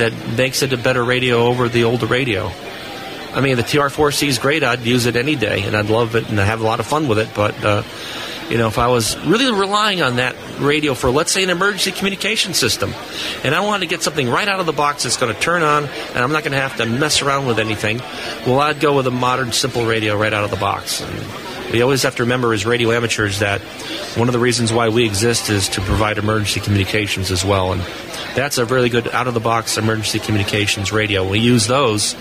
that makes it a better radio over the older radio. I mean, the TR4C is great. I'd use it any day, and I'd love it, and I have a lot of fun with it. But, if I was really relying on that radio for, let's say, an emergency communication system, and I wanted to get something right out of the box that's going to turn on, and I'm not going to have to mess around with anything, well, I'd go with a modern, simple radio right out of the box. And we always have to remember as radio amateurs that one of the reasons why we exist is to provide emergency communications as well. And that's a really good out-of-the-box emergency communications radio. We use those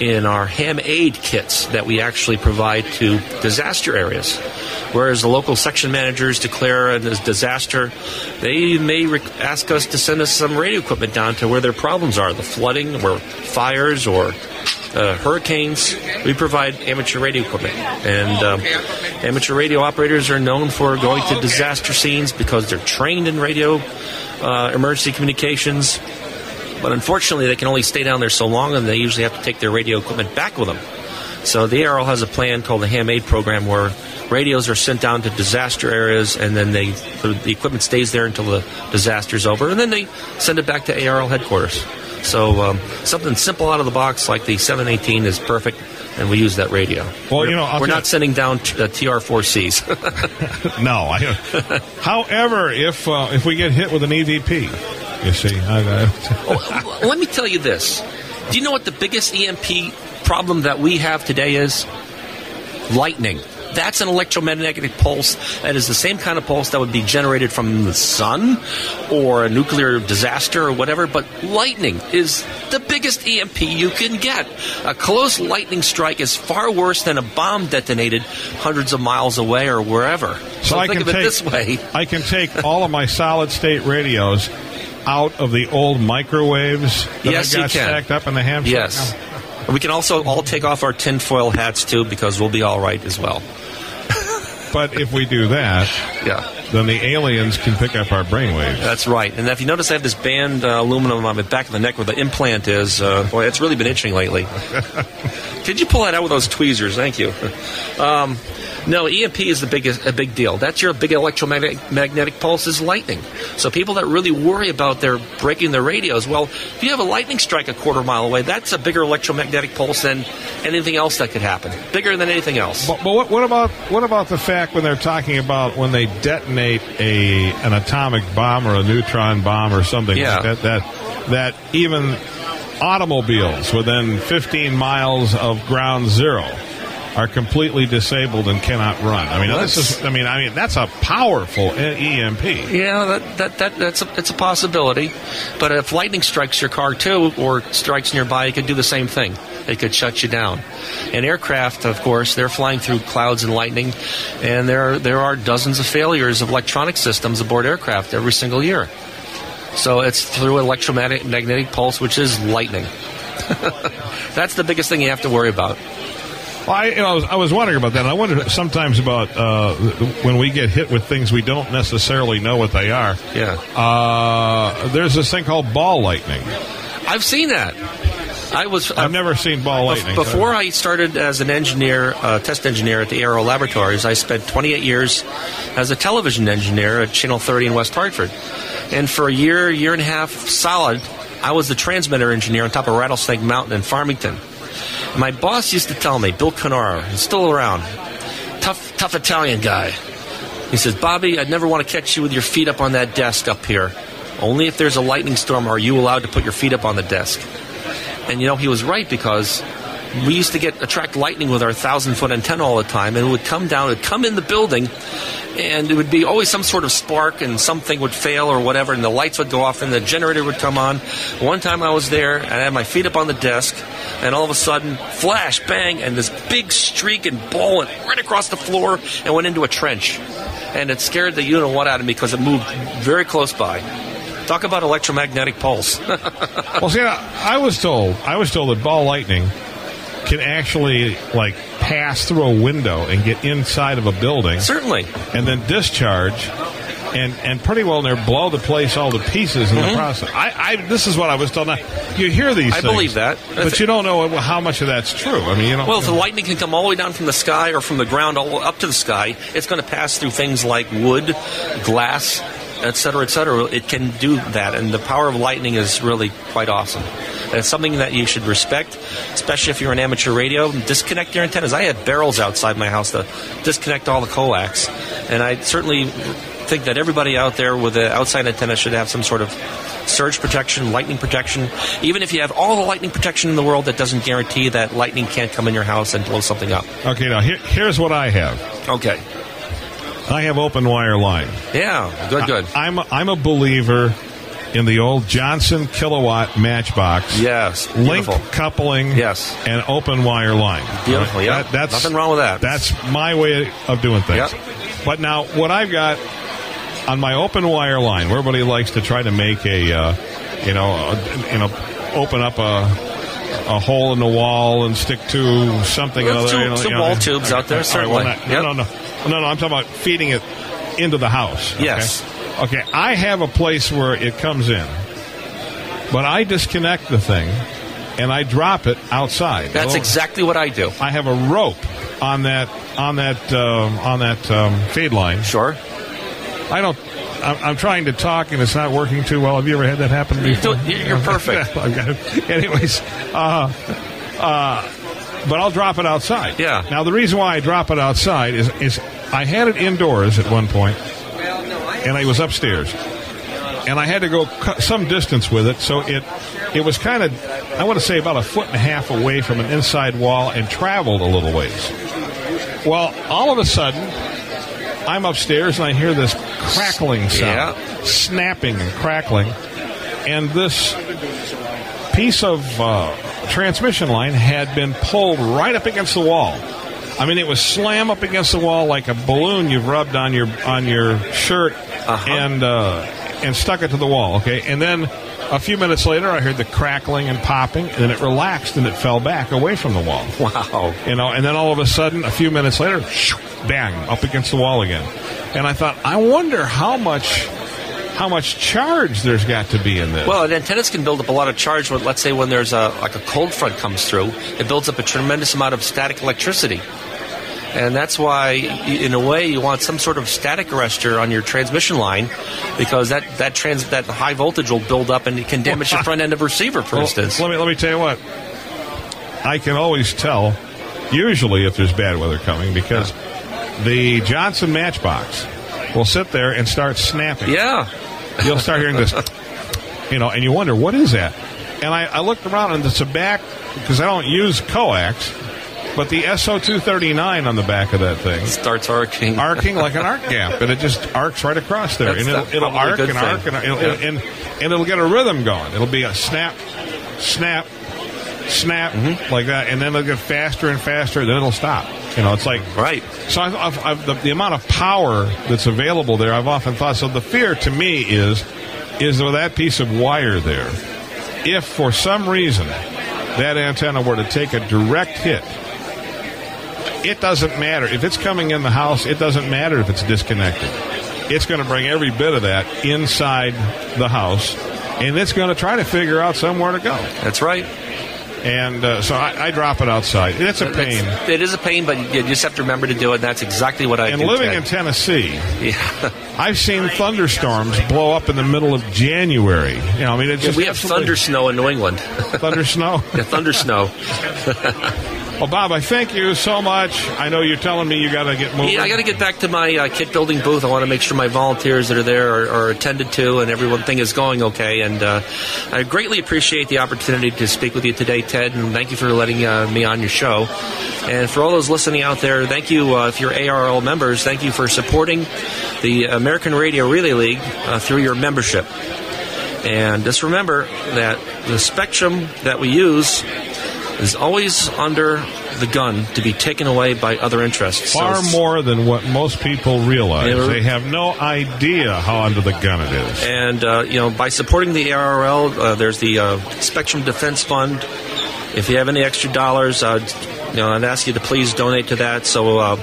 in our ham aid kits that we actually provide to disaster areas. Whereas the local section managers declare a disaster, they may ask us to send us some radio equipment down to where their problems are, the flooding or fires or hurricanes. We provide amateur radio equipment. And amateur radio operators are known for going to disaster scenes because they're trained in radio emergency communications. But unfortunately, they can only stay down there so long, and they usually have to take their radio equipment back with them. So the ARL has a plan called the Ham Aid Program where radios are sent down to disaster areas, and then the equipment stays there until the disaster's over, and then they send it back to ARL headquarters. So something simple out of the box like the 718 is perfect, and we use that radio. Well, we're not sending down TR4Cs. No. However, if we get hit with an EVP, you see, let me tell you this. Do you know what the biggest EMP problem that we have today is? Lightning. That's an electromagnetic pulse that is the same kind of pulse that would be generated from the sun or a nuclear disaster or whatever, but lightning is the biggest EMP you can get. A close lightning strike is far worse than a bomb detonated hundreds of miles away or wherever. So think of it this way. I can take all of my solid-state radios out of the old microwaves that I got stacked up in the ham shack? Yes. We can also all take off our tinfoil hats, too, because we'll be all right as well. But if we do that, then the aliens can pick up our brainwaves. That's right. And if you notice, I have this band aluminum on the back of the neck where the implant is. Boy, it's really been itching lately. Could you pull that out with those tweezers? Thank you. No, EMP is a big deal. That's your big electromagnetic pulse is lightning. So people that really worry about their breaking their radios, well, if you have a lightning strike a quarter mile away, that's a bigger electromagnetic pulse than anything else that could happen. Bigger than anything else. But what about the fact when they're talking about when they detonate an atomic bomb or a neutron bomb or something like that even automobiles within 15 miles of ground zero are completely disabled and cannot run. I mean, that's a powerful EMP. Yeah, that's a possibility. But if lightning strikes your car too, or strikes nearby, it could do the same thing. It could shut you down. And aircraft, of course, they're flying through clouds and lightning, and there are dozens of failures of electronic systems aboard aircraft every single year. So it's through electromagnetic pulse, which is lightning. That's the biggest thing you have to worry about. Well, I was wondering about that. And I wonder sometimes about when we get hit with things we don't necessarily know what they are. Yeah. There's this thing called ball lightning. I've seen that. I've never seen ball lightning. Before I started as an engineer, test engineer at the Aero Laboratories, I spent 28 years as a television engineer at Channel 30 in West Hartford. And for a year and a half solid, I was the transmitter engineer on top of Rattlesnake Mountain in Farmington. My boss used to tell me, Bill Canara, he's still around, tough Italian guy. He says, Bobby, I'd never want to catch you with your feet up on that desk up here. Only if there's a lightning storm are you allowed to put your feet up on the desk. And, he was right, because we used to attract lightning with our 1,000-foot antenna all the time, and it would come down, it would come in the building, and it would be always some sort of spark, and something would fail or whatever, and the lights would go off, and the generator would come on. One time I was there, and I had my feet up on the desk, and all of a sudden, flash, bang, and this big streak and ball went right across the floor and went into a trench. And it scared the you-know-what out of me because it moved very close by. Talk about electromagnetic pulse. Well, see, I was told that ball lightning can actually, pass through a window and get inside of a building. Certainly. And then discharge and pretty well near blow the place all to pieces in the process. This is what I was told. Now, you hear these things. I believe that. But you don't know how much of that's true. I mean, Well, if the lightning can come all the way down from the sky or from the ground all up to the sky, it's going to pass through things like wood, glass, et cetera, it can do that. And the power of lightning is really quite awesome. And it's something that you should respect, especially if you're an amateur radio. Disconnect your antennas. I had barrels outside my house to disconnect all the coax. And I certainly think that everybody out there with an outside antenna should have some sort of surge protection, lightning protection. Even if you have all the lightning protection in the world, that doesn't guarantee that lightning can't come in your house and blow something up. Okay, now here's what I have. Okay. I have open wire line. Yeah, good. I'm a believer in the old Johnson kilowatt matchbox. Yes, link coupling. Yes, and open wire line. Beautiful. Yeah, that's nothing wrong with that. That's my way of doing things. Yep. But now, what I've got on my open wire line, where everybody likes to try to make open up a hole in the wall and stick to something. Two wall tubes out there, certainly. Right, well, no. I'm talking about feeding it into the house. Okay? Yes. Okay, I have a place where it comes in, but I disconnect the thing and I drop it outside. That's exactly what I do. I have a rope on that feed line. Sure. I'm trying to talk and it's not working too well. Have you ever had that happen before? You're perfect. Anyways, but I'll drop it outside. Yeah. Now the reason why I drop it outside is I had it indoors at one point, and I was upstairs, and I had to go some distance with it, so it was kind of, I want to say, about 1.5 feet away from an inside wall and traveled a little ways. Well, all of a sudden, I'm upstairs and I hear this crackling sound, snapping and crackling, and this piece of transmission line had been pulled right up against the wall. I mean, it was slam up against the wall like a balloon you've rubbed on your shirt and stuck it to the wall. Okay, and then a few minutes later, I heard the crackling and popping, and then it relaxed and it fell back away from the wall. Wow! And then all of a sudden, a few minutes later, bang, up against the wall again. And I thought, I wonder how much charge there's got to be in this. Well, the antennas can build up a lot of charge. Let's say when there's a cold front comes through, it builds up a tremendous amount of static electricity. And that's why, in a way, you want some sort of static arrestor on your transmission line, because that high voltage will build up and it can damage the front end of a receiver, for instance. Let me tell you what. I can always tell, usually, if there's bad weather coming, because the Johnson matchbox will sit there and start snapping. Yeah. You'll start hearing this, and you wonder, what is that? And I looked around, and it's a back, because I don't use coax, but the SO239 on the back of that thing starts arcing like an arc gap, and it just arcs right across there. That's and it'll arc and arc, and it'll get a rhythm going. It'll be a snap, snap, snap, like that, and then it'll get faster and faster, then it'll stop. It's like... Right. So the amount of power that's available there, I've often thought, so the fear to me is with that piece of wire there, if for some reason that antenna were to take a direct hit, it doesn't matter. If it's coming in the house, it doesn't matter if it's disconnected. It's going to bring every bit of that inside the house, and it's going to try to figure out somewhere to go. That's right. And so I drop it outside. It's a pain. It is a pain, but you just have to remember to do it. That's exactly what I do. And living in Tennessee, I've seen thunderstorms blow up in the middle of January. We have thunder snow in New England. Thunder snow? Yeah, thunder snow. Well, Bob, I thank you so much. I know you're telling me you got to get moving. Yeah, I got to get back to my kit building booth. I want to make sure my volunteers that are there are attended to and everything is going okay. And I greatly appreciate the opportunity to speak with you today, Ted, and thank you for letting me on your show. And for all those listening out there, thank you, if you're ARL members, thank you for supporting the American Radio Relay League through your membership. And just remember that the spectrum that we use is always under the gun to be taken away by other interests. Far more than what most people realize. They have no idea how under the gun it is. And, by supporting the ARRL, there's the Spectrum Defense Fund. If you have any extra dollars, I'd ask you to please donate to that so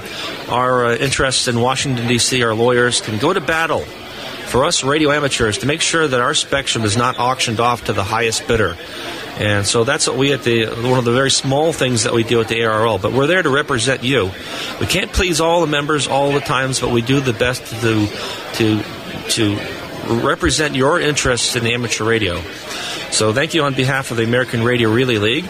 our interests in Washington, D.C., our lawyers, can go to battle for us radio amateurs to make sure that our spectrum is not auctioned off to the highest bidder. And so that's what we one of the very small things that we do at the ARL. But we're there to represent you. We can't please all the members all the times, but we do the best to represent your interests in amateur radio. So thank you on behalf of the American Radio Relay League.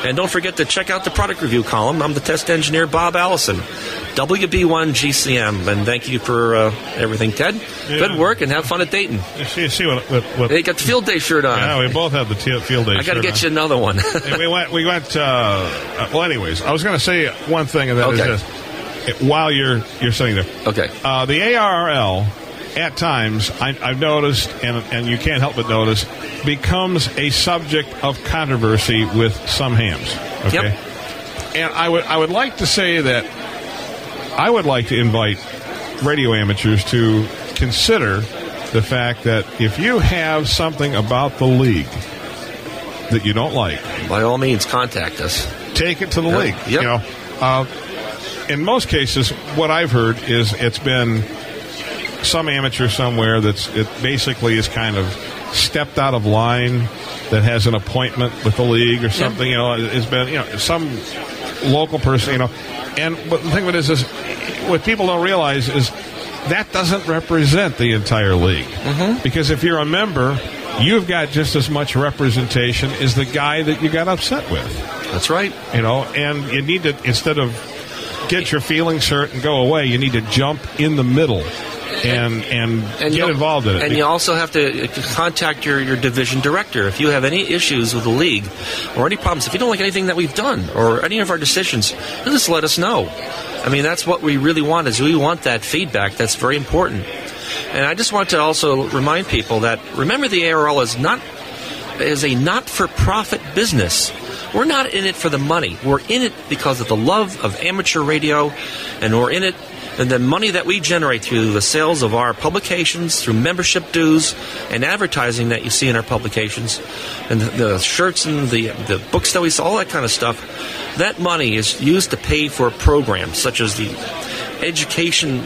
And don't forget to check out the product review column. I'm the test engineer, Bob Allison, WB1GCM. And thank you for everything, Ted. Yeah. Good work, and have fun at Dayton. See what they got the field day shirt on. Yeah, we both have the field day shirt on. I got to get you another one. We went. Well, anyways, I was going to say one thing, and that is this. While you're sitting there. Okay. The ARRL, at times, I've noticed, and you can't help but notice, becomes a subject of controversy with some hams. Okay. Yep. And I would like to say that I would like to invite radio amateurs to consider the fact that if you have something about the league that you don't like, by all means, contact us. Take it to the league. Yep. You know, in most cases, what I've heard is it's been some amateur somewhere it basically is kind of stepped out of line, that has an appointment with the league or something. Yep. You know, it's been some local person. You know, and but the thing of it is what people don't realize is that doesn't represent the entire league. Mm-hmm. Because if you're a member, you've got just as much representation as the guy that you got upset with. That's right. You know, and you need to, instead of get your feelings hurt and go away, you need to jump in the middle and get involved in it. And you also have to contact your division director. If you have any issues with the league or any problems, if you don't like anything that we've done or any of our decisions, just let us know. I mean, that's what we really want, is we want that feedback. That's very important. And I just want to also remind people that, remember, the ARL is a not-for-profit business. We're not in it for the money. We're in it because of the love of amateur radio, and we're in it, and the money that we generate through the sales of our publications, through membership dues and advertising that you see in our publications, and the shirts and the books that we sell, all that kind of stuff, that money is used to pay for programs such as the education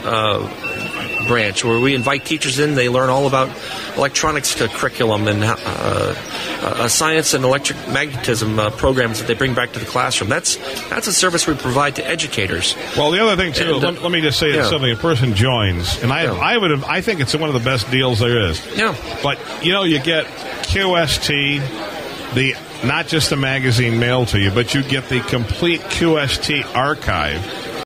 branch, where we invite teachers in. They learn all about electronics curriculum and science and electric magnetism programs that they bring back to the classroom. That's a service we provide to educators. Well, the other thing too, let me just say that something a person joins, and I think it's one of the best deals there is. Yeah. But you get QST, not just the magazine mailed to you, but you get the complete QST archive.